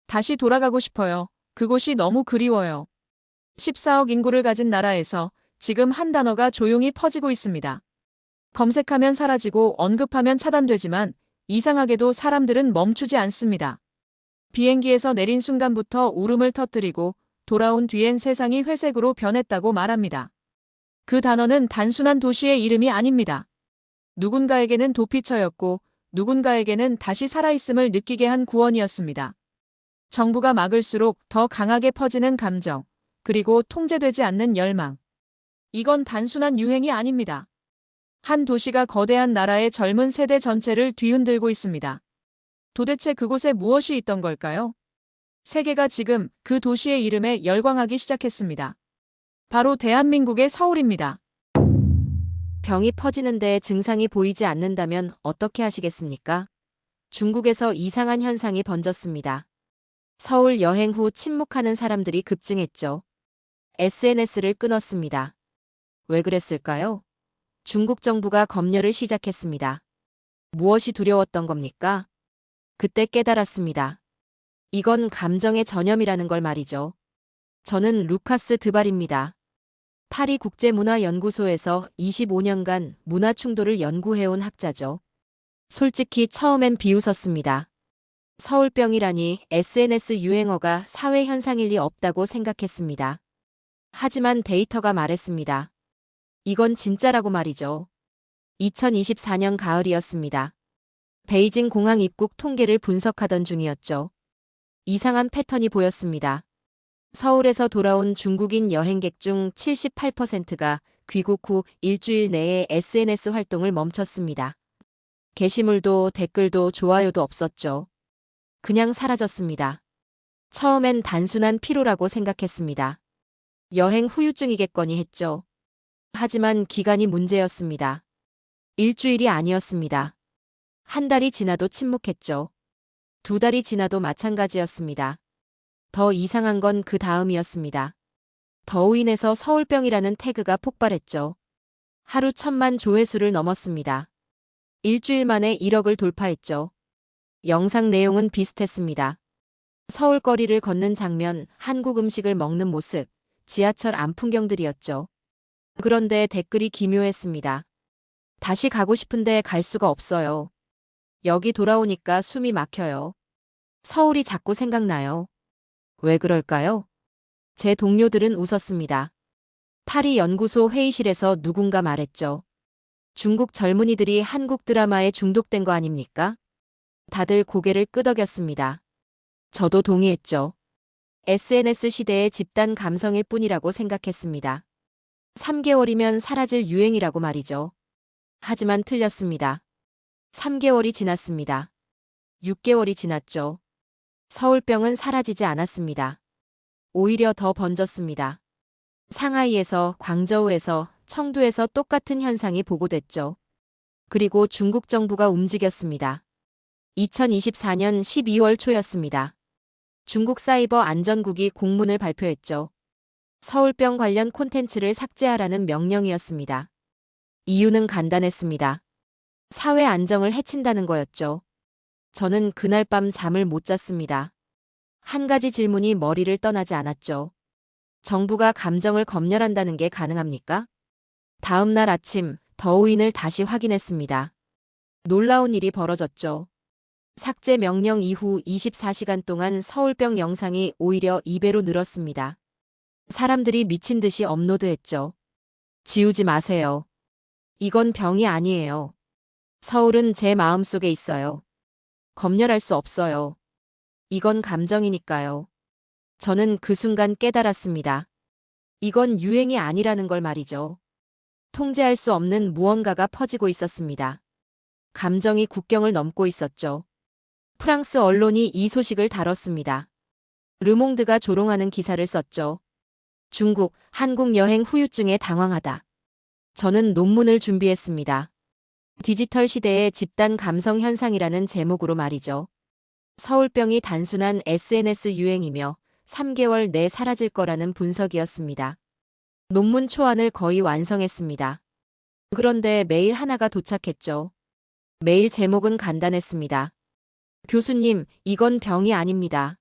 다시 돌아가고 싶어요. 그곳이 너무 그리워요. 14억 인구를 가진 나라에서 지금 한 단어가 조용히 퍼지고 있습니다. 검색하면 사라지고 언급하면 차단되지만 이상하게도 사람들은 멈추지 않습니다. 비행기에서 내린 순간부터 울음을 터뜨리고 돌아온 뒤엔 세상이 회색으로 변했다고 말합니다. 그 단어는 단순한 도시의 이름이 아닙니다. 누군가에게는 도피처였고 누군가에게는 다시 살아있음을 느끼게 한 구원이었습니다. 정부가 막을수록 더 강하게 퍼지는 감정, 그리고 통제되지 않는 열망. 이건 단순한 유행이 아닙니다. 한 도시가 거대한 나라의 젊은 세대 전체를 뒤흔들고 있습니다. 도대체 그곳에 무엇이 있던 걸까요? 세계가 지금 그 도시의 이름에 열광하기 시작했습니다. 바로 대한민국의 서울입니다. 병이 퍼지는데 증상이 보이지 않는다면 어떻게 하시겠습니까? 중국에서 이상한 현상이 번졌습니다. 서울 여행 후 침묵하는 사람들이 급증했죠. SNS를 끊었습니다. 왜 그랬을까요? 중국 정부가 검열을 시작했습니다. 무엇이 두려웠던 겁니까? 그때 깨달았습니다. 이건 감정의 전염이라는 걸 말이죠. 저는 루카스 드발입니다. 파리 국제문화연구소에서 25년간 문화 충돌을 연구해온 학자죠. 솔직히 처음엔 비웃었습니다. 서울병이라니 SNS 유행어가 사회 현상일 리 없다고 생각했습니다. 하지만 데이터가 말했습니다. 이건 진짜라고 말이죠. 2024년 가을이었습니다. 베이징 공항 입국 통계를 분석하던 중이었죠. 이상한 패턴이 보였습니다. 서울에서 돌아온 중국인 여행객 중 78%가 귀국 후 일주일 내에 SNS 활동을 멈췄습니다. 게시물도 댓글도 좋아요도 없었죠. 그냥 사라졌습니다. 처음엔 단순한 피로라고 생각했습니다. 여행 후유증이겠거니 했죠. 하지만 기간이 문제였습니다. 일주일이 아니었습니다. 한 달이 지나도 침묵했죠. 두 달이 지나도 마찬가지였습니다. 더 이상한 건 그 다음이었습니다. 더우인에서 서울병이라는 태그가 폭발했죠. 하루 1,000만 조회수를 넘었습니다. 일주일 만에 1억을 돌파했죠. 영상 내용은 비슷했습니다. 서울 거리를 걷는 장면, 한국 음식을 먹는 모습, 지하철 안 풍경들이었죠. 그런데 댓글이 기묘했습니다. 다시 가고 싶은데 갈 수가 없어요. 여기 돌아오니까 숨이 막혀요. 서울이 자꾸 생각나요. 왜 그럴까요? 제 동료들은 웃었습니다. 파리 연구소 회의실에서 누군가 말했죠. 중국 젊은이들이 한국 드라마에 중독된 거 아닙니까? 다들 고개를 끄덕였습니다. 저도 동의했죠. SNS 시대의 집단 감성일 뿐이라고 생각했습니다. 3개월이면 사라질 유행이라고 말이죠. 하지만 틀렸습니다. 3개월이 지났습니다. 6개월이 지났죠. 서울병은 사라지지 않았습니다. 오히려 더 번졌습니다. 상하이에서, 광저우에서, 청두에서 똑같은 현상이 보고됐죠. 그리고 중국 정부가 움직였습니다. 2024년 12월 초였습니다. 중국 사이버 안전국이 공문을 발표했죠. 서울병 관련 콘텐츠를 삭제하라는 명령이었습니다. 이유는 간단했습니다. 사회 안정을 해친다는 거였죠. 저는 그날 밤 잠을 못 잤습니다. 한 가지 질문이 머리를 떠나지 않았죠. 정부가 감정을 검열한다는 게 가능합니까? 다음 날 아침 더우인을 다시 확인했습니다. 놀라운 일이 벌어졌죠. 삭제 명령 이후 24시간 동안 서울병 영상이 오히려 2배로 늘었습니다. 사람들이 미친 듯이 업로드했죠. 지우지 마세요. 이건 병이 아니에요. 서울은 제 마음속에 있어요. 검열할 수 없어요. 이건 감정이니까요. 저는 그 순간 깨달았습니다. 이건 유행이 아니라는 걸 말이죠. 통제할 수 없는 무언가가 퍼지고 있었습니다. 감정이 국경을 넘고 있었죠. 프랑스 언론이 이 소식을 다뤘습니다. 르몽드가 조롱하는 기사를 썼죠. 중국, 한국 여행 후유증에 당황하다. 저는 논문을 준비했습니다. 디지털 시대의 집단 감성 현상이라는 제목으로 말이죠. 서울병이 단순한 SNS 유행이며 3개월 내 사라질 거라는 분석이었습니다. 논문 초안을 거의 완성했습니다. 그런데 메일 하나가 도착했죠. 메일 제목은 간단했습니다. 교수님, 이건 병이 아닙니다.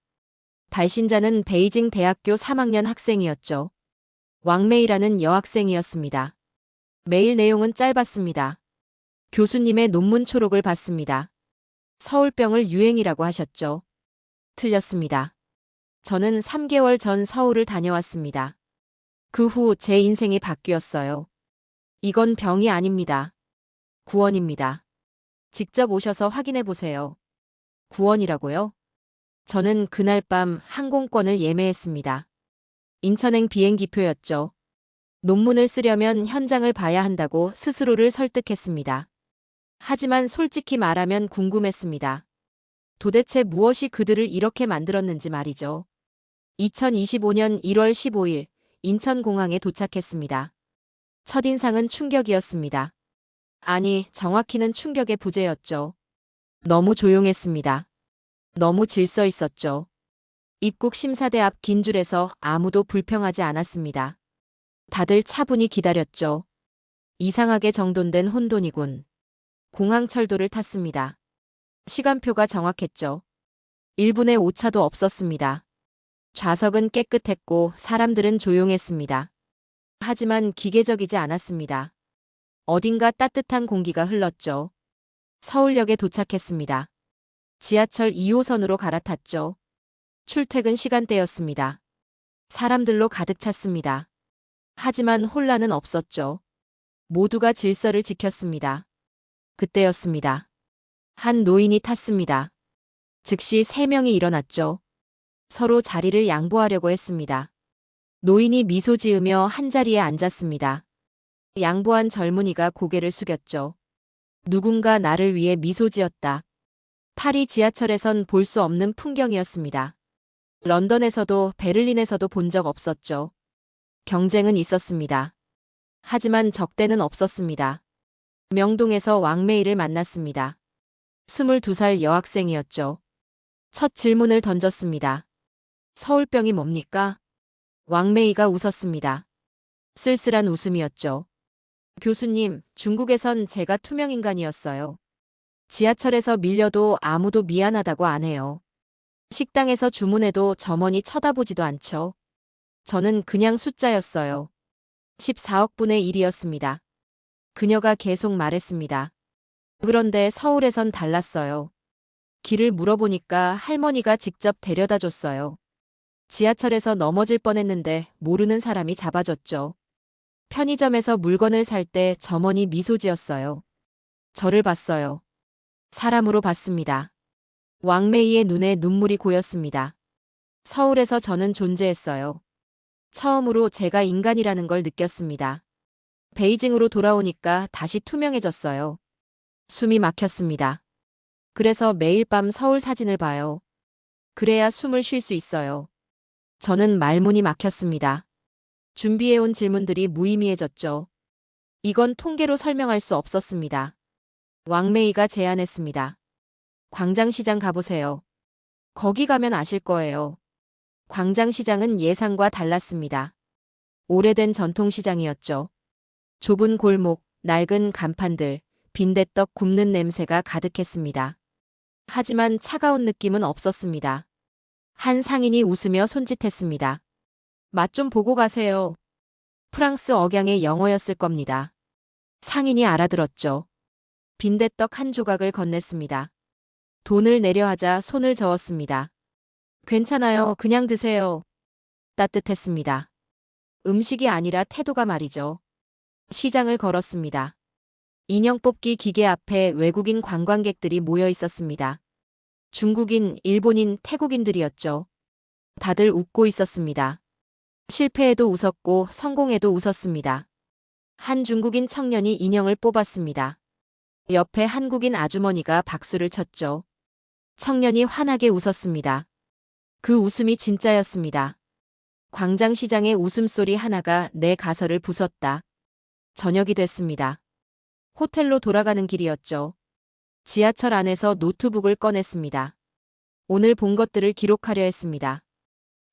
발신자는 베이징 대학교 3학년 학생이었죠. 왕메이라는 여학생이었습니다. 메일 내용은 짧았습니다. 교수님의 논문 초록을 받습니다. 서울병을 유행이라고 하셨죠. 틀렸습니다. 저는 3개월 전 서울을 다녀왔습니다. 그 후 제 인생이 바뀌었어요. 이건 병이 아닙니다. 구원입니다. 직접 오셔서 확인해 보세요. 구원이라고요? 저는 그날 밤 항공권을 예매했습니다. 인천행 비행기표였죠. 논문을 쓰려면 현장을 봐야 한다고 스스로를 설득했습니다. 하지만 솔직히 말하면 궁금했습니다. 도대체 무엇이 그들을 이렇게 만들었는지 말이죠. 2025년 1월 15일 인천공항에 도착했습니다. 첫인상은 충격이었습니다. 아니, 정확히는 충격의 부재였죠. 너무 조용했습니다. 너무 질서 있었죠. 입국 심사대 앞 긴 줄에서 아무도 불평하지 않았습니다. 다들 차분히 기다렸죠. 이상하게 정돈된 혼돈이군. 공항 철도를 탔습니다. 시간표가 정확했죠. 1분의 오차도 없었습니다. 좌석은 깨끗했고 사람들은 조용했습니다. 하지만 기계적이지 않았습니다. 어딘가 따뜻한 공기가 흘렀죠. 서울역에 도착했습니다. 지하철 2호선으로 갈아탔죠. 출퇴근 시간대였습니다. 사람들로 가득 찼습니다. 하지만 혼란은 없었죠. 모두가 질서를 지켰습니다. 그때였습니다. 한 노인이 탔습니다. 즉시 3명이 일어났죠. 서로 자리를 양보하려고 했습니다. 노인이 미소 지으며 한자리에 앉았습니다. 양보한 젊은이가 고개를 숙였죠. 누군가 나를 위해 미소 지었다. 파리 지하철에선 볼 수 없는 풍경이었습니다. 런던에서도 베를린에서도 본 적 없었죠. 경쟁은 있었습니다. 하지만 적대는 없었습니다. 명동에서 왕메이를 만났습니다. 22살 여학생이었죠. 첫 질문을 던졌습니다. 서울병이 뭡니까? 왕메이가 웃었습니다. 쓸쓸한 웃음이었죠. 교수님, 중국에선 제가 투명인간이었어요. 지하철에서 밀려도 아무도 미안하다고 안 해요. 식당에서 주문해도 점원이 쳐다보지도 않죠. 저는 그냥 숫자였어요. 14억분의 1이었습니다. 그녀가 계속 말했습니다. 그런데 서울에선 달랐어요. 길을 물어보니까 할머니가 직접 데려다 줬어요. 지하철에서 넘어질 뻔했는데 모르는 사람이 잡아줬죠. 편의점에서 물건을 살 때 점원이 미소 지었어요. 저를 봤어요. 사람으로 봤습니다. 왕메이의 눈에 눈물이 고였습니다. 서울에서 저는 존재했어요. 처음으로 제가 인간이라는 걸 느꼈습니다. 베이징으로 돌아오니까 다시 투명해졌어요. 숨이 막혔습니다. 그래서 매일 밤 서울 사진을 봐요. 그래야 숨을 쉴 수 있어요. 저는 말문이 막혔습니다. 준비해온 질문들이 무의미해졌죠. 이건 통계로 설명할 수 없었습니다. 왕메이가 제안했습니다. 광장시장 가보세요. 거기 가면 아실 거예요. 광장시장은 예상과 달랐습니다. 오래된 전통시장이었죠. 좁은 골목, 낡은 간판들, 빈대떡 굽는 냄새가 가득했습니다. 하지만 차가운 느낌은 없었습니다. 한 상인이 웃으며 손짓했습니다. 맛 좀 보고 가세요. 프랑스 억양의 영어였을 겁니다. 상인이 알아들었죠. 빈대떡 한 조각을 건넸습니다. 돈을 내려 하자 손을 저었습니다. 괜찮아요. 그냥 드세요. 따뜻했습니다. 음식이 아니라 태도가 말이죠. 시장을 걸었습니다. 인형 뽑기 기계 앞에 외국인 관광객들이 모여 있었습니다. 중국인, 일본인, 태국인들이었죠. 다들 웃고 있었습니다. 실패에도 웃었고 성공에도 웃었습니다. 한 중국인 청년이 인형을 뽑았습니다. 옆에 한국인 아주머니가 박수를 쳤죠. 청년이 환하게 웃었습니다. 그 웃음이 진짜였습니다. 광장시장의 웃음소리 하나가 내 가설을 부쉈다. 저녁이 됐습니다. 호텔로 돌아가는 길이었죠. 지하철 안에서 노트북을 꺼냈습니다. 오늘 본 것들을 기록하려 했습니다.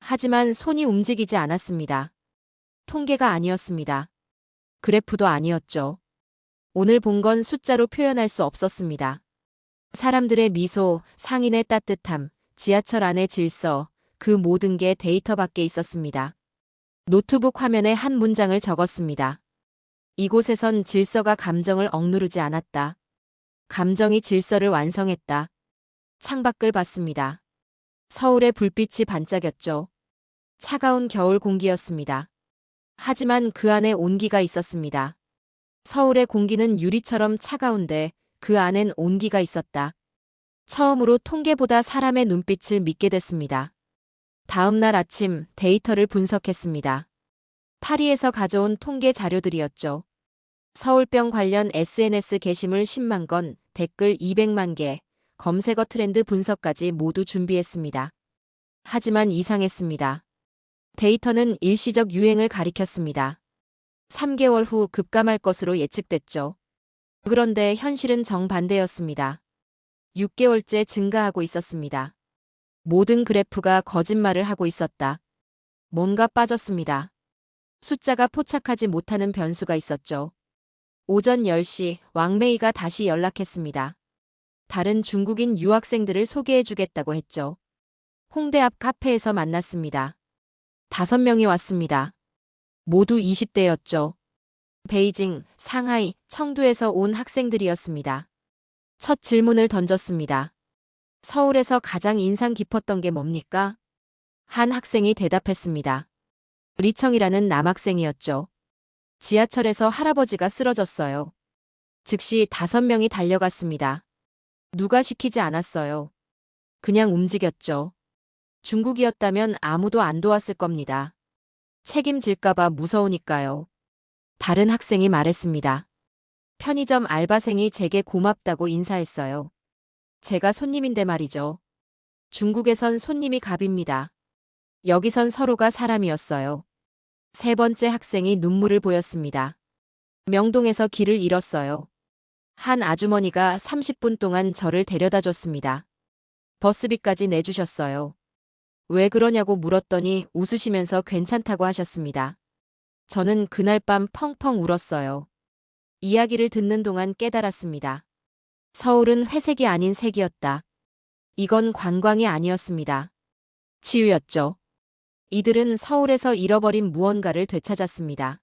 하지만 손이 움직이지 않았습니다. 통계가 아니었습니다. 그래프도 아니었죠. 오늘 본 건 숫자로 표현할 수 없었습니다. 사람들의 미소, 상인의 따뜻함, 지하철 안의 질서, 그 모든 게 데이터 밖에 있었습니다. 노트북 화면에 한 문장을 적었습니다. 이곳에선 질서가 감정을 억누르지 않았다. 감정이 질서를 완성했다. 창밖을 봤습니다. 서울의 불빛이 반짝였죠. 차가운 겨울 공기였습니다. 하지만 그 안에 온기가 있었습니다. 서울의 공기는 유리처럼 차가운데 그 안엔 온기가 있었다. 처음으로 통계보다 사람의 눈빛을 믿게 됐습니다. 다음 날 아침 데이터를 분석했습니다. 파리에서 가져온 통계 자료들이었죠. 서울병 관련 SNS 게시물 10만 건, 댓글 200만 개, 검색어 트렌드 분석까지 모두 준비했습니다. 하지만 이상했습니다. 데이터는 일시적 유행을 가리켰습니다. 3개월 후 급감할 것으로 예측됐죠. 그런데 현실은 정반대였습니다. 6개월째 증가하고 있었습니다. 모든 그래프가 거짓말을 하고 있었다. 뭔가 빠졌습니다. 숫자가 포착하지 못하는 변수가 있었죠. 오전 10시 왕메이가 다시 연락했습니다. 다른 중국인 유학생들을 소개해주겠다고 했죠. 홍대 앞 카페에서 만났습니다. 5명이 왔습니다. 모두 20대였죠. 베이징, 상하이, 청두에서 온 학생들이었습니다. 첫 질문을 던졌습니다. 서울에서 가장 인상 깊었던 게 뭡니까? 한 학생이 대답했습니다. 리청이라는 남학생이었죠. 지하철에서 할아버지가 쓰러졌어요. 즉시 5명이 달려갔습니다. 누가 시키지 않았어요. 그냥 움직였죠. 중국이었다면 아무도 안 도왔을 겁니다. 책임질까봐 무서우니까요. 다른 학생이 말했습니다. 편의점 알바생이 제게 고맙다고 인사했어요. 제가 손님인데 말이죠. 중국에선 손님이 갑입니다. 여기선 서로가 사람이었어요. 세 번째 학생이 눈물을 보였습니다. 명동에서 길을 잃었어요. 한 아주머니가 30분 동안 저를 데려다 줬습니다. 버스비까지 내주셨어요. 왜 그러냐고 물었더니 웃으시면서 괜찮다고 하셨습니다. 저는 그날 밤 펑펑 울었어요. 이야기를 듣는 동안 깨달았습니다. 서울은 회색이 아닌 색이었다. 이건 관광이 아니었습니다. 치유였죠. 이들은 서울에서 잃어버린 무언가를 되찾았습니다.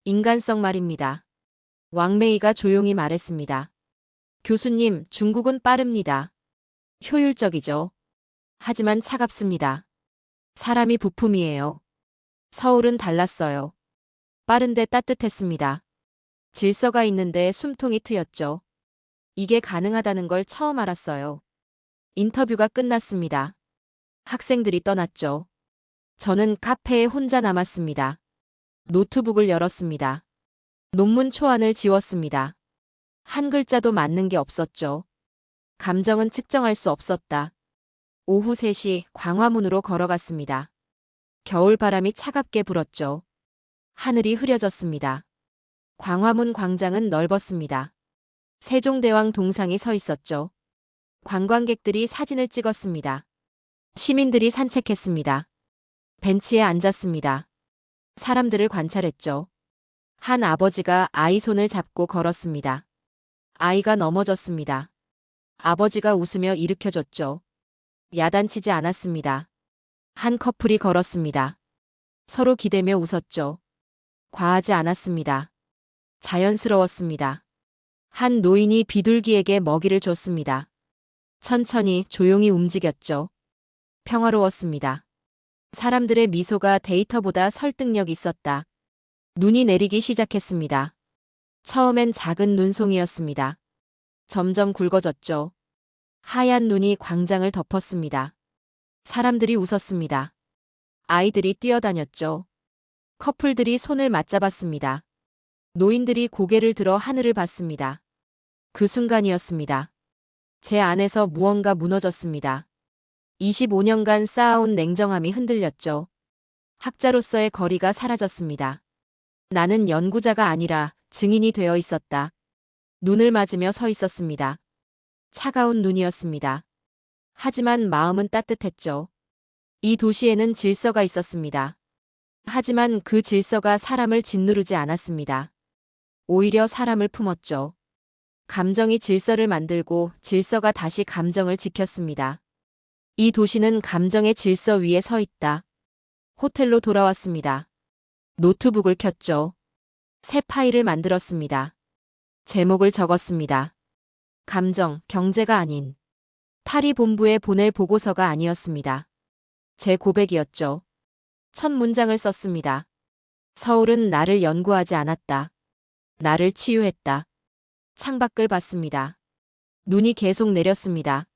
인간성 말입니다. 왕메이가 조용히 말했습니다. 교수님, 중국은 빠릅니다. 효율적이죠. 하지만 차갑습니다. 사람이 부품이에요. 서울은 달랐어요. 빠른데 따뜻했습니다. 질서가 있는데 숨통이 트였죠. 이게 가능하다는 걸 처음 알았어요. 인터뷰가 끝났습니다. 학생들이 떠났죠. 저는 카페에 혼자 남았습니다. 노트북을 열었습니다. 논문 초안을 지웠습니다. 한 글자도 맞는 게 없었죠. 감정은 측정할 수 없었다. 오후 3시 광화문으로 걸어갔습니다. 겨울바람이 차갑게 불었죠. 하늘이 흐려졌습니다. 광화문 광장은 넓었습니다. 세종대왕 동상이 서 있었죠. 관광객들이 사진을 찍었습니다. 시민들이 산책했습니다. 벤치에 앉았습니다. 사람들을 관찰했죠. 한 아버지가 아이 손을 잡고 걸었습니다. 아이가 넘어졌습니다. 아버지가 웃으며 일으켜줬죠. 야단치지 않았습니다. 한 커플이 걸었습니다. 서로 기대며 웃었죠. 과하지 않았습니다. 자연스러웠습니다. 한 노인이 비둘기에게 먹이를 줬습니다. 천천히 조용히 움직였죠. 평화로웠습니다. 사람들의 미소가 데이터보다 설득력 있었다. 눈이 내리기 시작했습니다. 처음엔 작은 눈송이였습니다. 점점 굵어졌죠. 하얀 눈이 광장을 덮었습니다. 사람들이 웃었습니다. 아이들이 뛰어다녔죠. 커플들이 손을 맞잡았습니다. 노인들이 고개를 들어 하늘을 봤습니다. 그 순간이었습니다. 제 안에서 무언가 무너졌습니다. 25년간 쌓아온 냉정함이 흔들렸죠. 학자로서의 거리가 사라졌습니다. 나는 연구자가 아니라 증인이 되어 있었다. 눈을 맞으며 서 있었습니다. 차가운 눈이었습니다. 하지만 마음은 따뜻했죠. 이 도시에는 질서가 있었습니다. 하지만 그 질서가 사람을 짓누르지 않았습니다. 오히려 사람을 품었죠. 감정이 질서를 만들고 질서가 다시 감정을 지켰습니다. 이 도시는 감정의 질서 위에 서 있다. 호텔로 돌아왔습니다. 노트북을 켰죠. 새 파일을 만들었습니다. 제목을 적었습니다. 감정, 경제가 아닌. 파리 본부에 보낼 보고서가 아니었습니다. 제 고백이었죠. 첫 문장을 썼습니다. 서울은 나를 연구하지 않았다. 나를 치유했다. 창밖을 봤습니다. 눈이 계속 내렸습니다.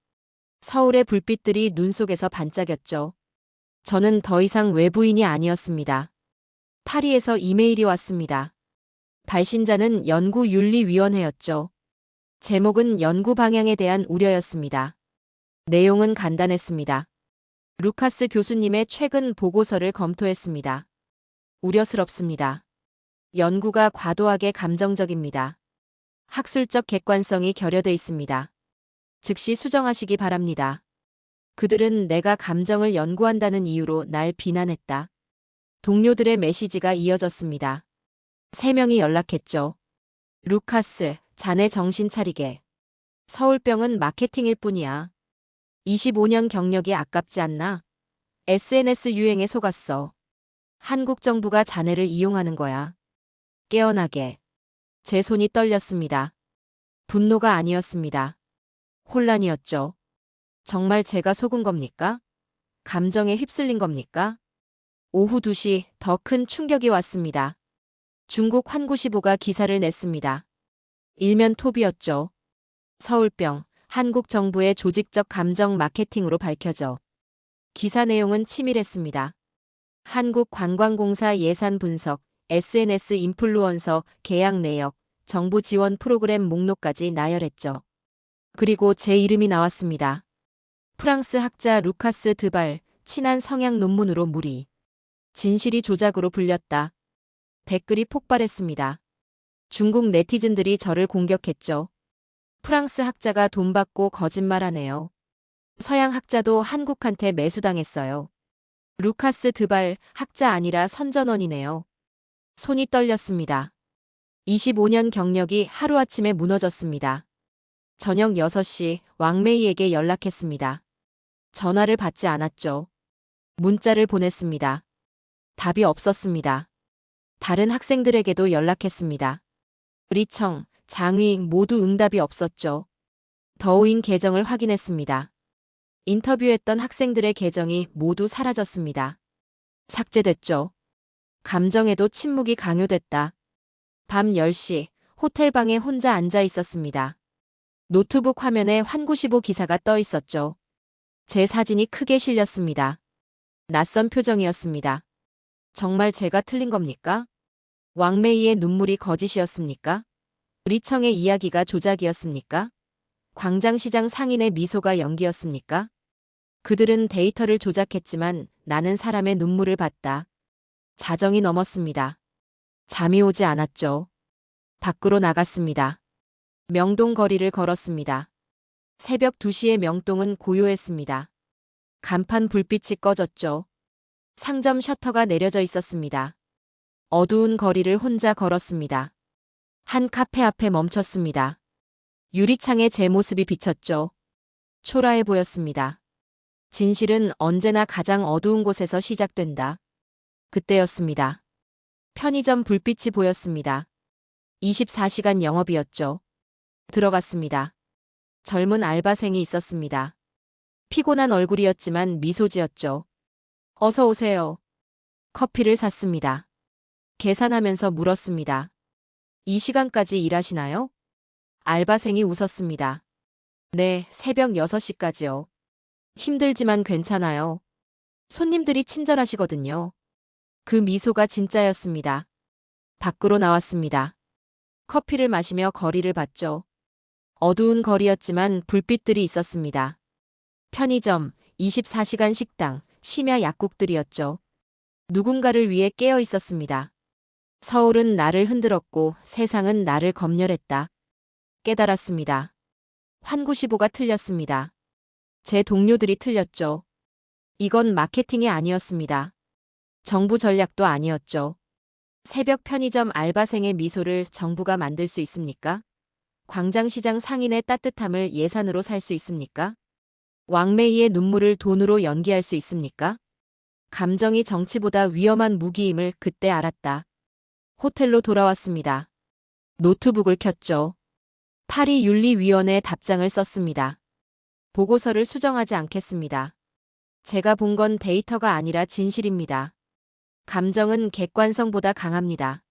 서울의 불빛들이 눈 속에서 반짝였죠. 저는 더 이상 외부인이 아니었습니다. 파리에서 이메일이 왔습니다. 발신자는 연구윤리위원회였죠. 제목은 연구 방향에 대한 우려였습니다. 내용은 간단했습니다. 루카스 교수님의 최근 보고서를 검토했습니다. 우려스럽습니다. 연구가 과도하게 감정적입니다. 학술적 객관성이 결여돼 있습니다. 즉시 수정하시기 바랍니다. 그들은 내가 감정을 연구한다는 이유로 날 비난했다. 동료들의 메시지가 이어졌습니다. 3명이 연락했죠. 루카스, 자네 정신 차리게. 서울병은 마케팅일 뿐이야. 25년 경력이 아깝지 않나? SNS 유행에 속았어. 한국 정부가 자네를 이용하는 거야. 깨어나게. 제 손이 떨렸습니다. 분노가 아니었습니다. 혼란이었죠. 정말 제가 속은 겁니까? 감정에 휩쓸린 겁니까? 오후 2시 더 큰 충격이 왔습니다. 중국 환구시보가 기사를 냈습니다. 일면 톱이었죠. 서울병, 한국 정부의 조직적 감정 마케팅으로 밝혀져. 기사 내용은 치밀했습니다. 한국관광공사 예산 분석, SNS 인플루언서 계약 내역, 정부 지원 프로그램 목록까지 나열했죠. 그리고 제 이름이 나왔습니다. 프랑스 학자 루카스 드발, 친한 성향 논문으로 무리. 진실이 조작으로 불렸다. 댓글이 폭발했습니다. 중국 네티즌들이 저를 공격했죠. 프랑스 학자가 돈 받고 거짓말하네요. 서양 학자도 한국한테 매수당했어요. 루카스 드발, 학자 아니라 선전원이네요. 손이 떨렸습니다. 25년 경력이 하루아침에 무너졌습니다. 저녁 6시 왕메이에게 연락했습니다. 전화를 받지 않았죠. 문자를 보냈습니다. 답이 없었습니다. 다른 학생들에게도 연락했습니다. 리청, 장의 모두 응답이 없었죠. 더우인 계정을 확인했습니다. 인터뷰했던 학생들의 계정이 모두 사라졌습니다. 삭제됐죠. 감정에도 침묵이 강요됐다. 밤 10시 호텔 방에 혼자 앉아 있었습니다. 노트북 화면에 환구시보 기사가 떠 있었죠. 제 사진이 크게 실렸습니다. 낯선 표정이었습니다. 정말 제가 틀린 겁니까? 왕메이의 눈물이 거짓이었습니까? 리청의 이야기가 조작이었습니까? 광장시장 상인의 미소가 연기였습니까? 그들은 데이터를 조작했지만 나는 사람의 눈물을 봤다. 자정이 넘었습니다. 잠이 오지 않았죠. 밖으로 나갔습니다. 명동 거리를 걸었습니다. 새벽 2시의 명동은 고요했습니다. 간판 불빛이 꺼졌죠. 상점 셔터가 내려져 있었습니다. 어두운 거리를 혼자 걸었습니다. 한 카페 앞에 멈췄습니다. 유리창에 제 모습이 비쳤죠. 초라해 보였습니다. 진실은 언제나 가장 어두운 곳에서 시작된다. 그때였습니다. 편의점 불빛이 보였습니다. 24시간 영업이었죠. 들어갔습니다. 젊은 알바생이 있었습니다. 피곤한 얼굴이었지만 미소 지었죠. 어서 오세요. 커피를 샀습니다. 계산하면서 물었습니다. 이 시간까지 일하시나요? 알바생이 웃었습니다. 네, 새벽 6시까지요. 힘들지만 괜찮아요. 손님들이 친절하시거든요. 그 미소가 진짜였습니다. 밖으로 나왔습니다. 커피를 마시며 거리를 봤죠. 어두운 거리였지만 불빛들이 있었습니다. 편의점, 24시간 식당, 심야 약국들이었죠. 누군가를 위해 깨어 있었습니다. 서울은 나를 흔들었고 세상은 나를 검열했다. 깨달았습니다. 환구시보가 틀렸습니다. 제 동료들이 틀렸죠. 이건 마케팅이 아니었습니다. 정부 전략도 아니었죠. 새벽 편의점 알바생의 미소를 정부가 만들 수 있습니까? 광장시장 상인의 따뜻함을 예산으로 살 수 있습니까? 왕메이의 눈물을 돈으로 연기할 수 있습니까? 감정이 정치보다 위험한 무기임을 그때 알았다. 호텔로 돌아왔습니다. 노트북을 켰죠. 파리 윤리위원회 답장을 썼습니다. 보고서를 수정하지 않겠습니다. 제가 본 건 데이터가 아니라 진실입니다. 감정은 객관성보다 강합니다.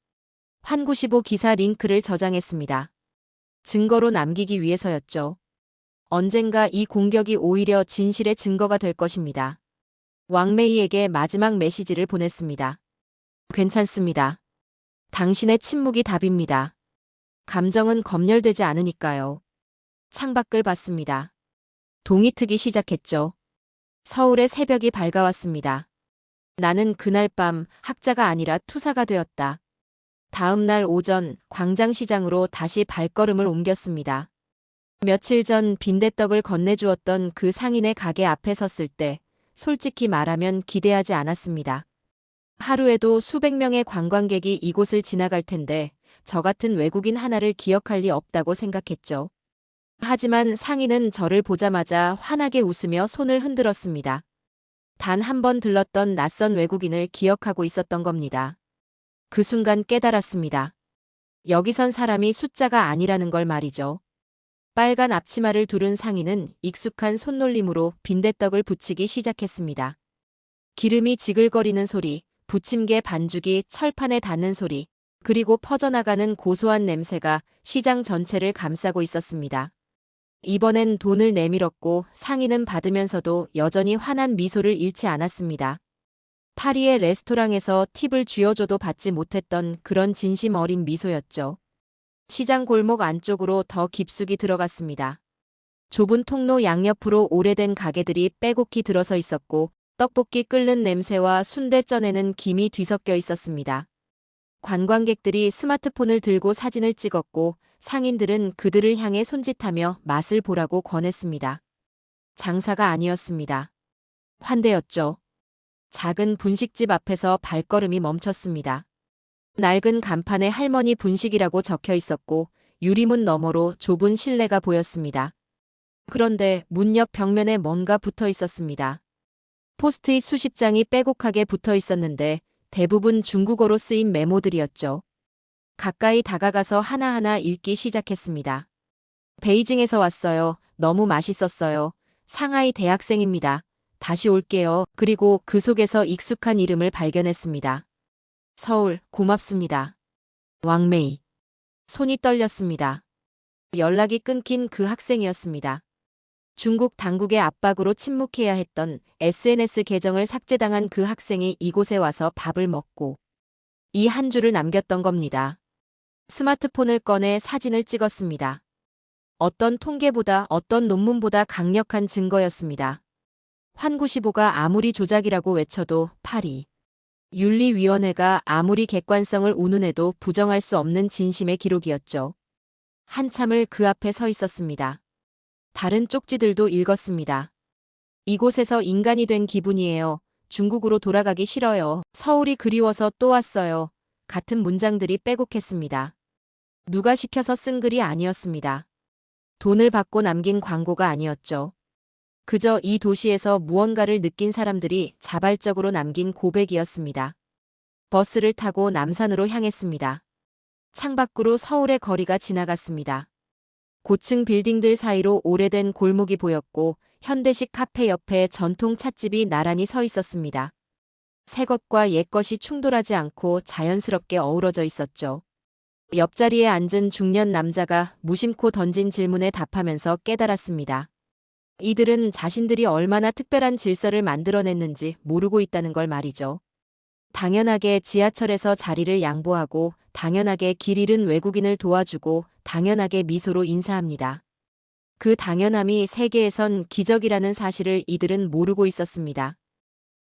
환95 기사 링크를 저장했습니다. 증거로 남기기 위해서였죠. 언젠가 이 공격이 오히려 진실의 증거가 될 것입니다. 왕메이에게 마지막 메시지를 보냈습니다. 괜찮습니다. 당신의 침묵이 답입니다. 감정은 검열되지 않으니까요. 창밖을 봤습니다. 동이 트기 시작했죠. 서울의 새벽이 밝아왔습니다. 나는 그날 밤 학자가 아니라 투사가 되었다. 다음 날 오전 광장시장으로 다시 발걸음을 옮겼습니다. 며칠 전 빈대떡을 건네주었던 그 상인의 가게 앞에 섰을 때 솔직히 말하면 기대하지 않았습니다. 하루에도 수백 명의 관광객이 이곳을 지나갈 텐데 저 같은 외국인 하나를 기억할 리 없다고 생각했죠. 하지만 상인은 저를 보자마자 환하게 웃으며 손을 흔들었습니다. 단 한 번 들렀던 낯선 외국인을 기억하고 있었던 겁니다. 그 순간 깨달았습니다. 여기선 사람이 숫자가 아니라는 걸 말이죠. 빨간 앞치마를 두른 상인은 익숙한 손놀림으로 빈대떡을 부치기 시작했습니다. 기름이 지글거리는 소리, 부침개 반죽이 철판에 닿는 소리, 그리고 퍼져나가는 고소한 냄새가 시장 전체를 감싸고 있었습니다. 이번엔 돈을 내밀었고 상인은 받으면서도 여전히 환한 미소를 잃지 않았습니다. 파리의 레스토랑에서 팁을 쥐어줘도 받지 못했던 그런 진심 어린 미소였죠. 시장 골목 안쪽으로 더 깊숙이 들어갔습니다. 좁은 통로 양옆으로 오래된 가게들이 빼곡히 들어서 있었고 떡볶이 끓는 냄새와 순대전에는 김이 뒤섞여 있었습니다. 관광객들이 스마트폰을 들고 사진을 찍었고 상인들은 그들을 향해 손짓하며 맛을 보라고 권했습니다. 장사가 아니었습니다. 환대였죠. 작은 분식집 앞에서 발걸음이 멈췄습니다. 낡은 간판에 할머니 분식이라고 적혀 있었고 유리문 너머로 좁은 실내가 보였습니다. 그런데 문 옆 벽면에 뭔가 붙어 있었습니다. 포스트잇 수십 장이 빼곡하게 붙어 있었는데 대부분 중국어로 쓰인 메모들이었죠. 가까이 다가가서 하나하나 읽기 시작했습니다. 베이징에서 왔어요. 너무 맛있었어요. 상하이 대학생입니다. 다시 올게요. 그리고 그 속에서 익숙한 이름을 발견했습니다. 서울, 고맙습니다. 왕메이. 손이 떨렸습니다. 연락이 끊긴 그 학생이었습니다. 중국 당국의 압박으로 침묵해야 했던 SNS 계정을 삭제당한 그 학생이 이곳에 와서 밥을 먹고 이 한 줄을 남겼던 겁니다. 스마트폰을 꺼내 사진을 찍었습니다. 어떤 통계보다 어떤 논문보다 강력한 증거였습니다. 환95가 아무리 조작이라고 외쳐도 파리 윤리위원회가 아무리 객관성을 운운해도 부정할 수 없는 진심의 기록이었죠. 한참을 그 앞에 서 있었습니다. 다른 쪽지들도 읽었습니다. 이곳에서 인간이 된 기분이에요. 중국으로 돌아가기 싫어요. 서울이 그리워서 또 왔어요. 같은 문장들이 빼곡했습니다. 누가 시켜서 쓴 글이 아니었습니다. 돈을 받고 남긴 광고가 아니었죠. 그저 이 도시에서 무언가를 느낀 사람들이 자발적으로 남긴 고백이었습니다. 버스를 타고 남산으로 향했습니다. 창밖으로 서울의 거리가 지나갔습니다. 고층 빌딩들 사이로 오래된 골목이 보였고 현대식 카페 옆에 전통 찻집이 나란히 서 있었습니다. 새 것과 옛 것이 충돌하지 않고 자연스럽게 어우러져 있었죠. 옆자리에 앉은 중년 남자가 무심코 던진 질문에 답하면서 깨달았습니다. 이들은 자신들이 얼마나 특별한 질서를 만들어냈는지 모르고 있다는 걸 말이죠. 당연하게 지하철에서 자리를 양보하고 당연하게 길 잃은 외국인을 도와주고 당연하게 미소로 인사합니다. 그 당연함이 세계에선 기적이라는 사실을 이들은 모르고 있었습니다.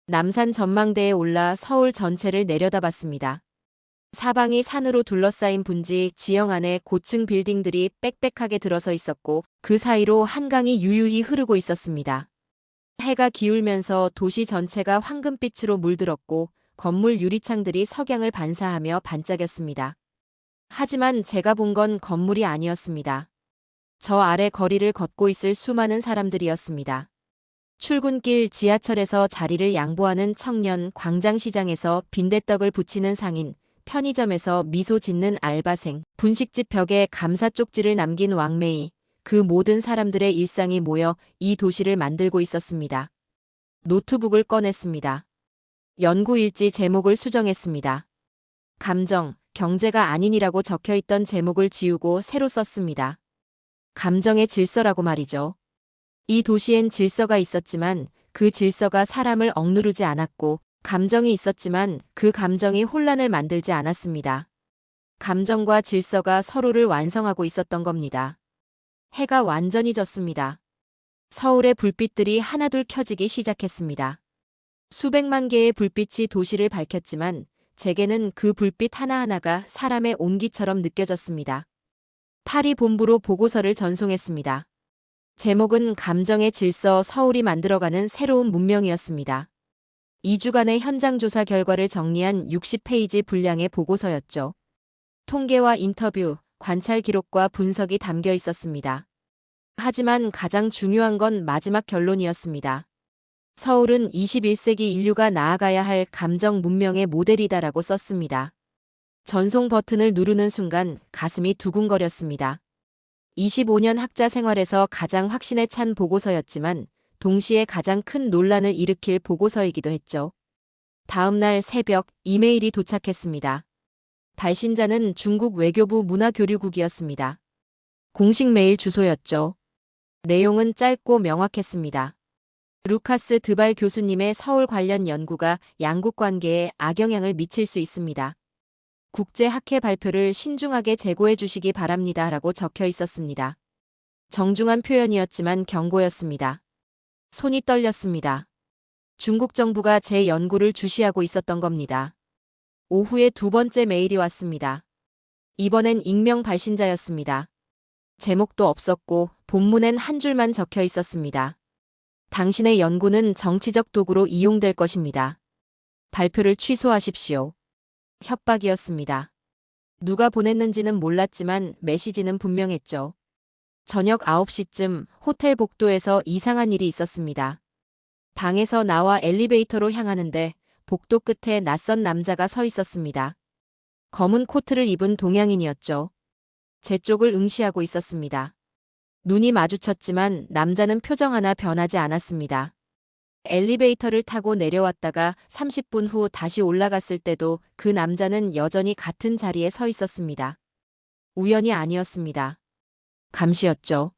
남산 전망대에 올라 서울 전체를 내려다봤습니다. 사방이 산으로 둘러싸인 분지 지형 안에 고층 빌딩들이 빽빽하게 들어서 있었고 그 사이로 한강이 유유히 흐르고 있었습니다. 해가 기울면서 도시 전체가 황금빛으로 물들었고 건물 유리창들이 석양을 반사하며 반짝였습니다. 하지만 제가 본 건 건물이 아니었습니다. 저 아래 거리를 걷고 있을 수많은 사람들이었습니다. 출근길 지하철에서 자리를 양보하는 청년, 광장시장에서 빈대떡을 부치는 상인, 편의점에서 미소 짓는 알바생, 분식집 벽에 감사 쪽지를 남긴 왕매이, 그 모든 사람들의 일상이 모여 이 도시를 만들고 있었습니다. 노트북을 꺼냈습니다. 연구일지 제목을 수정했습니다. 감정, 경제가 아닌이라고 적혀있던 제목을 지우고 새로 썼습니다. 감정의 질서라고 말이죠. 이 도시엔 질서가 있었지만 그 질서가 사람을 억누르지 않았고, 감정이 있었지만 그 감정이 혼란을 만들지 않았습니다. 감정과 질서가 서로를 완성하고 있었던 겁니다. 해가 완전히 졌습니다. 서울의 불빛들이 하나둘 켜지기 시작했습니다. 수백만 개의 불빛이 도시를 밝혔지만 제게는 그 불빛 하나하나가 사람의 온기처럼 느껴졌습니다. 파리 본부로 보고서를 전송했습니다. 제목은 감정의 질서, 서울이 만들어가는 새로운 문명이었습니다. 2주간의 현장 조사 결과를 정리한 60페이지 분량의 보고서였죠. 통계와 인터뷰, 관찰 기록과 분석이 담겨 있었습니다. 하지만 가장 중요한 건 마지막 결론이었습니다. 서울은 21세기 인류가 나아가야 할 감정 문명의 모델이다라고 썼습니다. 전송 버튼을 누르는 순간 가슴이 두근거렸습니다. 25년 학자 생활에서 가장 확신에 찬 보고서였지만 동시에 가장 큰 논란을 일으킬 보고서이기도 했죠. 다음 날 새벽 이메일이 도착했습니다. 발신자는 중국 외교부 문화교류국이었습니다. 공식 메일 주소였죠. 내용은 짧고 명확했습니다. 루카스 드발 교수님의 서울 관련 연구가 양국 관계에 악영향을 미칠 수 있습니다. 국제학회 발표를 신중하게 재고해 주시기 바랍니다. 라고 적혀 있었습니다. 정중한 표현이었지만 경고였습니다. 손이 떨렸습니다. 중국 정부가 제 연구를 주시하고 있었던 겁니다. 오후에 두 번째 메일이 왔습니다. 이번엔 익명 발신자였습니다. 제목도 없었고 본문엔 한 줄만 적혀 있었습니다. 당신의 연구는 정치적 도구로 이용될 것입니다. 발표를 취소하십시오. 협박이었습니다. 누가 보냈는지는 몰랐지만 메시지는 분명했죠. 저녁 9시쯤 호텔 복도에서 이상한 일이 있었습니다. 방에서 나와 엘리베이터로 향하는데 복도 끝에 낯선 남자가 서 있었습니다. 검은 코트를 입은 동양인이었죠. 제 쪽을 응시하고 있었습니다. 눈이 마주쳤지만 남자는 표정 하나 변하지 않았습니다. 엘리베이터를 타고 내려왔다가 30분 후 다시 올라갔을 때도 그 남자는 여전히 같은 자리에 서 있었습니다. 우연이 아니었습니다. 감시였죠.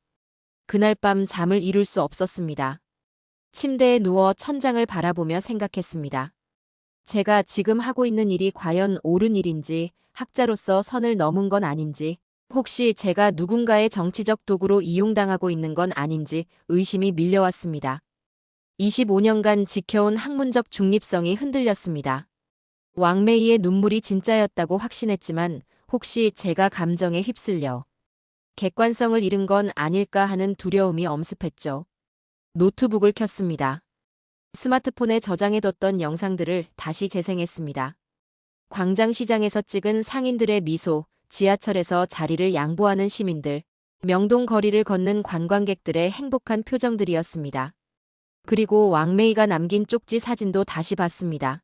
그날 밤 잠을 이룰 수 없었습니다. 침대에 누워 천장을 바라보며 생각했습니다. 제가 지금 하고 있는 일이 과연 옳은 일인지, 학자로서 선을 넘은 건 아닌지, 혹시 제가 누군가의 정치적 도구로 이용당하고 있는 건 아닌지 의심이 밀려왔습니다. 25년간 지켜온 학문적 중립성이 흔들렸습니다. 왕메이의 눈물이 진짜였다고 확신했지만 혹시 제가 감정에 휩쓸려 객관성을 잃은 건 아닐까 하는 두려움이 엄습했죠. 노트북을 켰습니다. 스마트폰에 저장해뒀던 영상들을 다시 재생했습니다. 광장시장에서 찍은 상인들의 미소, 지하철에서 자리를 양보하는 시민들, 명동 거리를 걷는 관광객들의 행복한 표정들이었습니다. 그리고 왕메이가 남긴 쪽지 사진도 다시 봤습니다.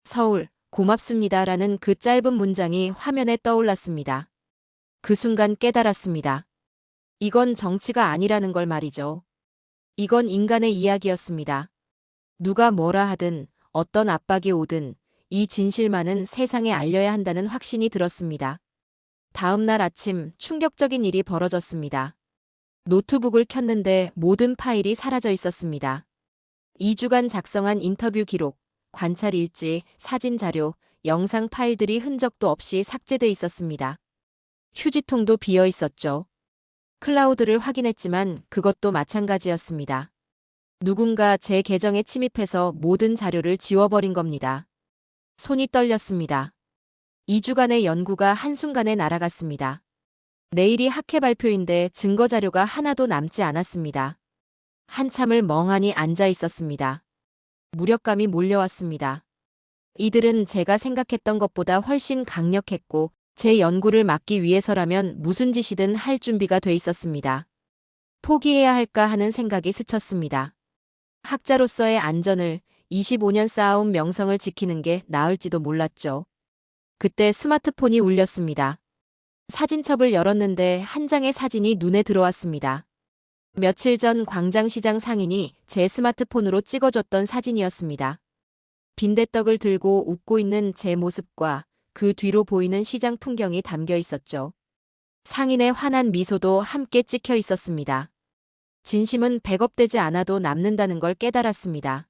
서울, 고맙습니다라는 그 짧은 문장이 화면에 떠올랐습니다. 그 순간 깨달았습니다. 이건 정치가 아니라는 걸 말이죠. 이건 인간의 이야기였습니다. 누가 뭐라 하든 어떤 압박이 오든 이 진실만은 세상에 알려야 한다는 확신이 들었습니다. 다음 날 아침 충격적인 일이 벌어졌습니다. 노트북을 켰는데 모든 파일이 사라져 있었습니다. 2주간 작성한 인터뷰 기록, 관찰 일지, 사진 자료, 영상 파일들이 흔적도 없이 삭제돼 있었습니다. 휴지통도 비어 있었죠. 클라우드를 확인했지만 그것도 마찬가지였습니다. 누군가 제 계정에 침입해서 모든 자료를 지워버린 겁니다. 손이 떨렸습니다. 2주간의 연구가 한순간에 날아갔습니다. 내일이 학회 발표인데 증거 자료가 하나도 남지 않았습니다. 한참을 멍하니 앉아 있었습니다. 무력감이 몰려왔습니다. 이들은 제가 생각했던 것보다 훨씬 강력했고 제 연구를 막기 위해서라면 무슨 짓이든 할 준비가 돼 있었습니다. 포기해야 할까 하는 생각이 스쳤습니다. 학자로서의 안전을 25년 쌓아온 명성을 지키는 게 나을지도 몰랐죠. 그때 스마트폰이 울렸습니다. 사진첩을 열었는데 한 장의 사진이 눈에 들어왔습니다. 며칠 전 광장시장 상인이 제 스마트폰으로 찍어줬던 사진이었습니다. 빈대떡을 들고 웃고 있는 제 모습과 그 뒤로 보이는 시장 풍경이 담겨 있었죠. 상인의 환한 미소도 함께 찍혀 있었습니다. 진심은 백업되지 않아도 남는다는 걸 깨달았습니다.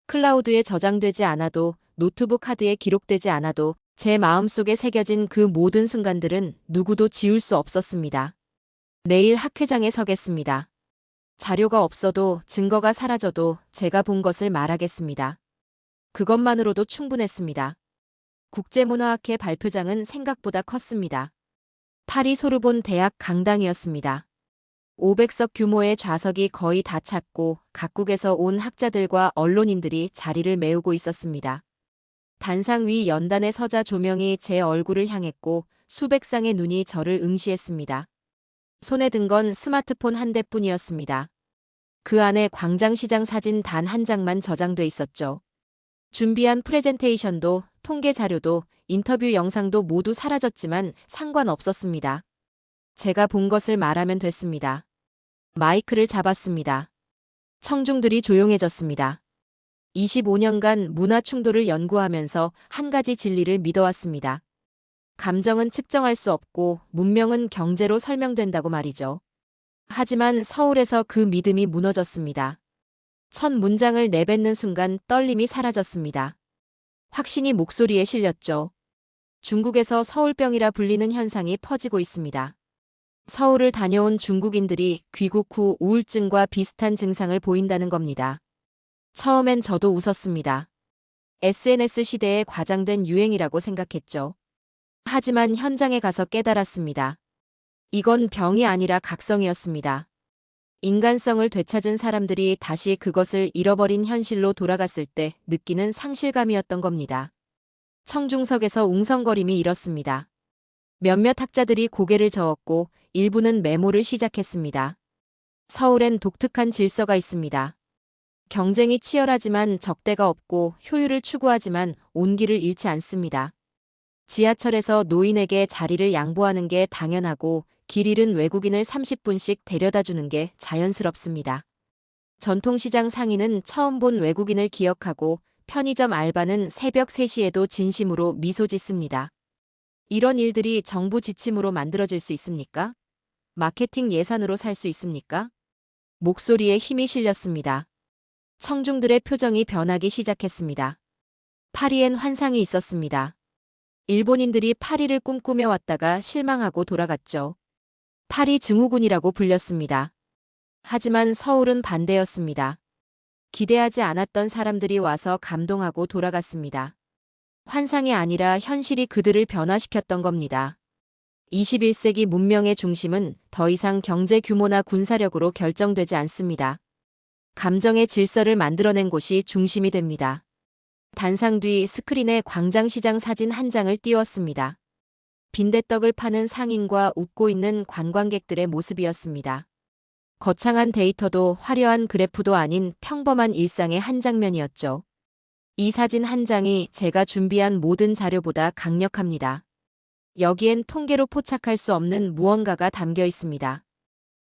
클라우드에 저장되지 않아도, 노트북 하드에 기록되지 않아도 제 마음속에 새겨진 그 모든 순간들은 누구도 지울 수 없었습니다. 내일 학회장에 서겠습니다. 자료가 없어도, 증거가 사라져도 제가 본 것을 말하겠습니다. 그것만으로도 충분했습니다. 국제문화학회 발표장은 생각보다 컸습니다. 파리 소르본 대학 강당이었습니다. 500석 규모의 좌석이 거의 다 찼고 각국에서 온 학자들과 언론인들이 자리를 메우고 있었습니다. 단상 위 연단의 서자 조명이 제 얼굴을 향했고 수백 쌍의 눈이 저를 응시했습니다. 손에 든 건 스마트폰 한 대뿐이었습니다. 그 안에 광장시장 사진 단 한 장만 저장돼 있었죠. 준비한 프레젠테이션도, 통계 자료도, 인터뷰 영상도 모두 사라졌지만 상관없었습니다. 제가 본 것을 말하면 됐습니다. 마이크를 잡았습니다. 청중들이 조용해졌습니다. 25년간 문화 충돌을 연구하면서 한 가지 진리를 믿어왔습니다. 감정은 측정할 수 없고 문명은 경제로 설명된다고 말이죠. 하지만 서울에서 그 믿음이 무너졌습니다. 첫 문장을 내뱉는 순간 떨림이 사라졌습니다. 확신이 목소리에 실렸죠. 중국에서 서울병이라 불리는 현상이 퍼지고 있습니다. 서울을 다녀온 중국인들이 귀국 후 우울증과 비슷한 증상을 보인다는 겁니다. 처음엔 저도 웃었습니다. SNS 시대에 과장된 유행이라고 생각했죠. 하지만 현장에 가서 깨달았습니다. 이건 병이 아니라 각성이었습니다. 인간성을 되찾은 사람들이 다시 그것을 잃어버린 현실로 돌아갔을 때 느끼는 상실감이었던 겁니다. 청중석에서 웅성거림이 일었습니다. 몇몇 학자들이 고개를 저었고 일부는 메모를 시작했습니다. 서울엔 독특한 질서가 있습니다. 경쟁이 치열하지만 적대가 없고 효율을 추구하지만 온기를 잃지 않습니다. 지하철에서 노인에게 자리를 양보하는 게 당연하고 길 잃은 외국인을 30분씩 데려다주는 게 자연스럽습니다. 전통시장 상인은 처음 본 외국인을 기억하고 편의점 알바는 새벽 3시에도 진심으로 미소 짓습니다. 이런 일들이 정부 지침으로 만들어질 수 있습니까? 마케팅 예산으로 살 수 있습니까? 목소리에 힘이 실렸습니다. 청중들의 표정이 변하기 시작했습니다. 파리엔 환상이 있었습니다. 일본인들이 파리를 꿈꾸며 왔다가 실망하고 돌아갔죠. 파리 증후군이라고 불렸습니다. 하지만 서울은 반대였습니다. 기대하지 않았던 사람들이 와서 감동하고 돌아갔습니다. 환상이 아니라 현실이 그들을 변화시켰던 겁니다. 21세기 문명의 중심은 더 이상 경제 규모나 군사력으로 결정되지 않습니다. 감정의 질서를 만들어낸 곳이 중심이 됩니다. 단상 뒤 스크린에 광장시장 사진 한 장을 띄웠습니다. 빈대떡을 파는 상인과 웃고 있는 관광객들의 모습이었습니다. 거창한 데이터도 화려한 그래프도 아닌 평범한 일상의 한 장면이었죠. 이 사진 한 장이 제가 준비한 모든 자료보다 강력합니다. 여기엔 통계로 포착할 수 없는 무언가가 담겨 있습니다.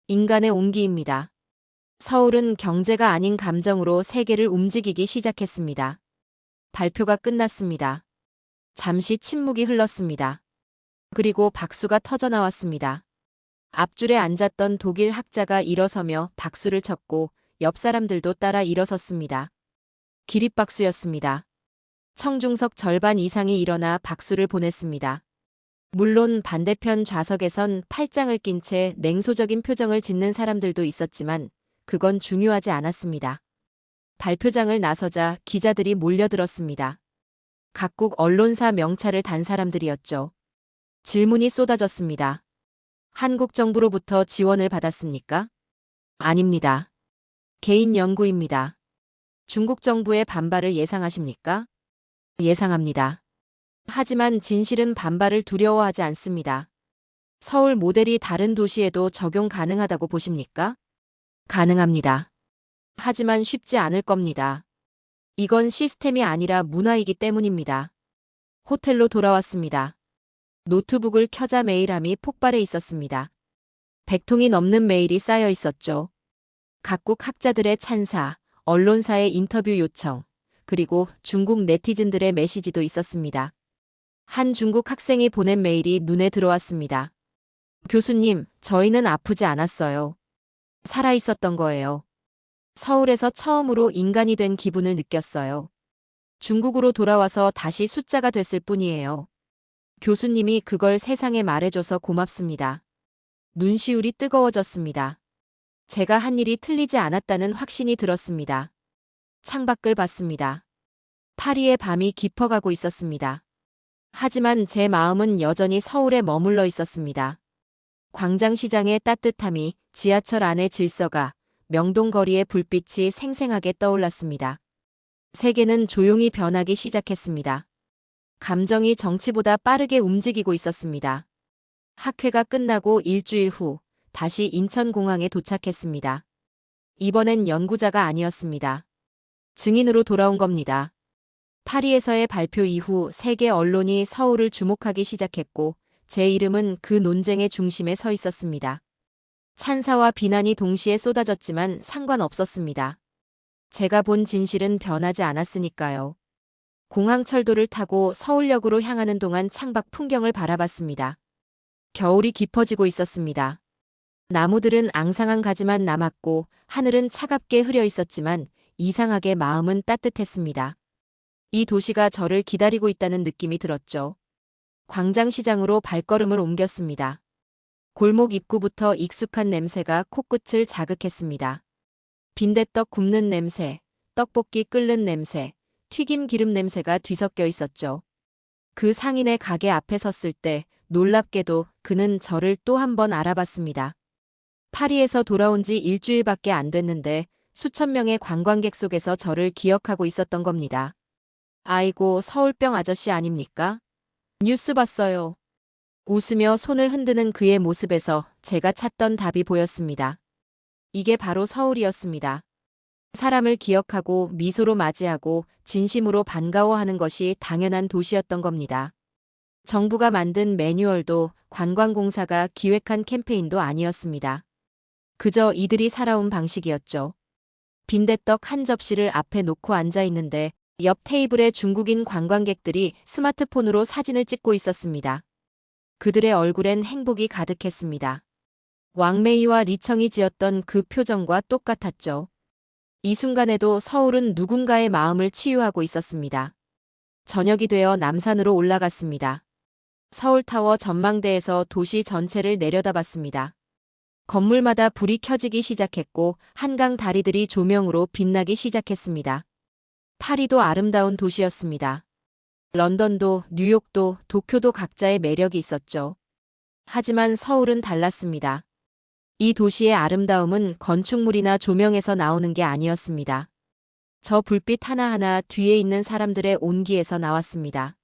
인간의 온기입니다. 서울은 경제가 아닌 감정으로 세계를 움직이기 시작했습니다. 발표가 끝났습니다. 잠시 침묵이 흘렀습니다. 그리고 박수가 터져나왔습니다. 앞줄에 앉았던 독일 학자가 일어서며 박수를 쳤고 옆 사람들도 따라 일어섰습니다. 기립박수였습니다. 청중석 절반 이상이 일어나 박수를 보냈습니다. 물론 반대편 좌석에선 팔짱을 낀 채 냉소적인 표정을 짓는 사람들도 있었지만 그건 중요하지 않았습니다. 발표장을 나서자 기자들이 몰려들었습니다. 각국 언론사 명찰을 단 사람들이었죠. 질문이 쏟아졌습니다. 한국 정부로부터 지원을 받았습니까? 아닙니다. 개인 연구입니다. 중국 정부의 반발을 예상하십니까? 예상합니다. 하지만 진실은 반발을 두려워하지 않습니다. 서울 모델이 다른 도시에도 적용 가능하다고 보십니까? 가능합니다. 하지만 쉽지 않을 겁니다. 이건 시스템이 아니라 문화이기 때문입니다. 호텔로 돌아왔습니다. 노트북을 켜자 메일함이 폭발해 있었습니다. 100통이 넘는 메일이 쌓여 있었죠. 각국 학자들의 찬사, 언론사의 인터뷰 요청, 그리고 중국 네티즌들의 메시지도 있었습니다. 한 중국 학생이 보낸 메일이 눈에 들어왔습니다. 교수님, 저희는 아프지 않았어요. 살아 있었던 거예요. 서울에서 처음으로 인간이 된 기분을 느꼈어요. 중국으로 돌아와서 다시 숫자가 됐을 뿐이에요. 교수님이 그걸 세상에 말해줘서 고맙습니다. 눈시울이 뜨거워졌습니다. 제가 한 일이 틀리지 않았다는 확신이 들었습니다. 창밖을 봤습니다. 파리의 밤이 깊어가고 있었습니다. 하지만 제 마음은 여전히 서울에 머물러 있었습니다. 광장시장의 따뜻함이, 지하철 안의 질서가, 명동거리의 불빛이 생생하게 떠올랐습니다. 세계는 조용히 변하기 시작했습니다. 감정이 정치보다 빠르게 움직이고 있었습니다. 학회가 끝나고 일주일 후 다시 인천공항에 도착했습니다. 이번엔 연구자가 아니었습니다. 증인으로 돌아온 겁니다. 파리에서의 발표 이후 세계 언론이 서울을 주목하기 시작했고 제 이름은 그 논쟁의 중심에 서 있었습니다. 찬사와 비난이 동시에 쏟아졌지만 상관없었습니다. 제가 본 진실은 변하지 않았으니까요. 공항철도를 타고 서울역으로 향하는 동안 창밖 풍경을 바라봤습니다. 겨울이 깊어지고 있었습니다. 나무들은 앙상한 가지만 남았고 하늘은 차갑게 흐려 있었지만 이상하게 마음은 따뜻했습니다. 이 도시가 저를 기다리고 있다는 느낌이 들었죠. 광장시장으로 발걸음을 옮겼습니다. 골목 입구부터 익숙한 냄새가 코끝을 자극했습니다. 빈대떡 굽는 냄새, 떡볶이 끓는 냄새, 튀김 기름 냄새가 뒤섞여 있었죠. 그 상인의 가게 앞에 섰을 때 놀랍게도 그는 저를 또 한 번 알아봤습니다. 파리에서 돌아온 지 일주일밖에 안 됐는데 수천 명의 관광객 속에서 저를 기억하고 있었던 겁니다. 아이고, 서울병 아저씨 아닙니까? 뉴스 봤어요. 웃으며 손을 흔드는 그의 모습에서 제가 찾던 답이 보였습니다. 이게 바로 서울이었습니다. 사람을 기억하고 미소로 맞이하고 진심으로 반가워하는 것이 당연한 도시였던 겁니다. 정부가 만든 매뉴얼도 관광공사가 기획한 캠페인도 아니었습니다. 그저 이들이 살아온 방식이었죠. 빈대떡 한 접시를 앞에 놓고 앉아 있는데 옆 테이블에 중국인 관광객들이 스마트폰으로 사진을 찍고 있었습니다. 그들의 얼굴엔 행복이 가득했습니다. 왕메이와 리청이 지었던 그 표정과 똑같았죠. 이 순간에도 서울은 누군가의 마음을 치유하고 있었습니다. 저녁이 되어 남산으로 올라갔습니다. 서울타워 전망대에서 도시 전체를 내려다봤습니다. 건물마다 불이 켜지기 시작했고 한강 다리들이 조명으로 빛나기 시작했습니다. 파리도 아름다운 도시였습니다. 런던도, 뉴욕도, 도쿄도 각자의 매력이 있었죠. 하지만 서울은 달랐습니다. 이 도시의 아름다움은 건축물이나 조명에서 나오는 게 아니었습니다. 저 불빛 하나하나 뒤에 있는 사람들의 온기에서 나왔습니다.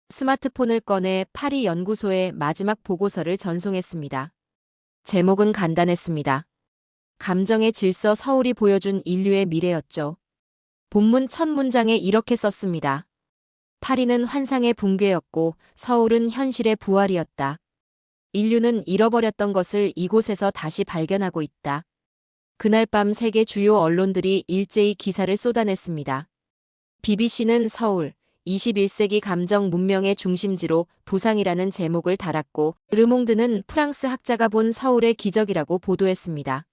스마트폰을 꺼내 파리 연구소의 마지막 보고서를 전송했습니다. 제목은 간단했습니다. 감정의 질서 서울이 보여준 인류의 미래였죠. 본문 첫 문장에 이렇게 썼습니다. 파리는 환상의 붕괴였고 서울은 현실의 부활이었다. 인류는 잃어버렸던 것을 이곳에서 다시 발견하고 있다. 그날 밤 세계 주요 언론들이 일제히 기사를 쏟아냈습니다. BBC는 서울, 21세기 감정 문명의 중심지로 부상이라는 제목을 달았고 르몽드는 프랑스 학자가 본 서울의 기적이라고 보도했습니다.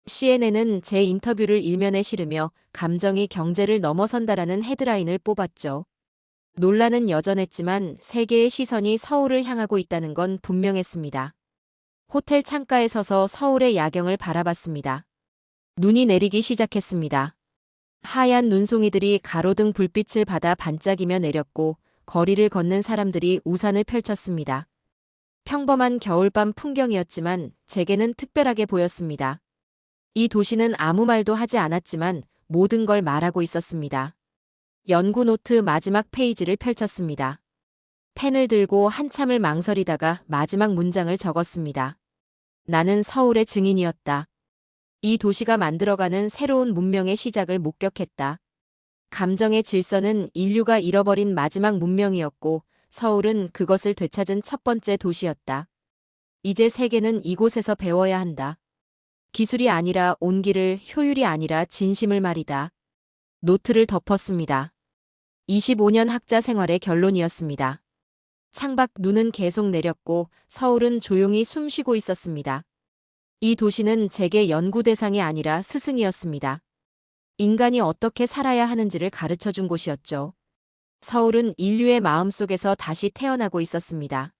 CNN은 제 인터뷰를 일면에 실으며 감정이 경제를 넘어선다라는 헤드라인을 뽑았죠. 논란은 여전했지만 세계의 시선이 서울을 향하고 있다는 건 분명했습니다. 호텔 창가에 서서 서울의 야경을 바라봤습니다. 눈이 내리기 시작했습니다. 하얀 눈송이들이 가로등 불빛을 받아 반짝이며 내렸고 거리를 걷는 사람들이 우산을 펼쳤습니다. 평범한 겨울밤 풍경이었지만 제게는 특별하게 보였습니다. 이 도시는 아무 말도 하지 않았지만 모든 걸 말하고 있었습니다. 연구 노트 마지막 페이지를 펼쳤습니다. 펜을 들고 한참을 망설이다가 마지막 문장을 적었습니다. 나는 서울의 증인이었다. 이 도시가 만들어가는 새로운 문명의 시작을 목격했다. 감정의 질서는 인류가 잃어버린 마지막 문명이었고 서울은 그것을 되찾은 첫 번째 도시였다. 이제 세계는 이곳에서 배워야 한다. 기술이 아니라 온기를, 효율이 아니라 진심을 말이다. 노트를 덮었습니다. 25년 학자 생활의 결론이었습니다. 창밖 눈은 계속 내렸고 서울은 조용히 숨쉬고 있었습니다. 이 도시는 제게 연구 대상이 아니라 스승이었습니다. 인간이 어떻게 살아야 하는지를 가르쳐 준 곳이었죠. 서울은 인류의 마음속에서 다시 태어나고 있었습니다.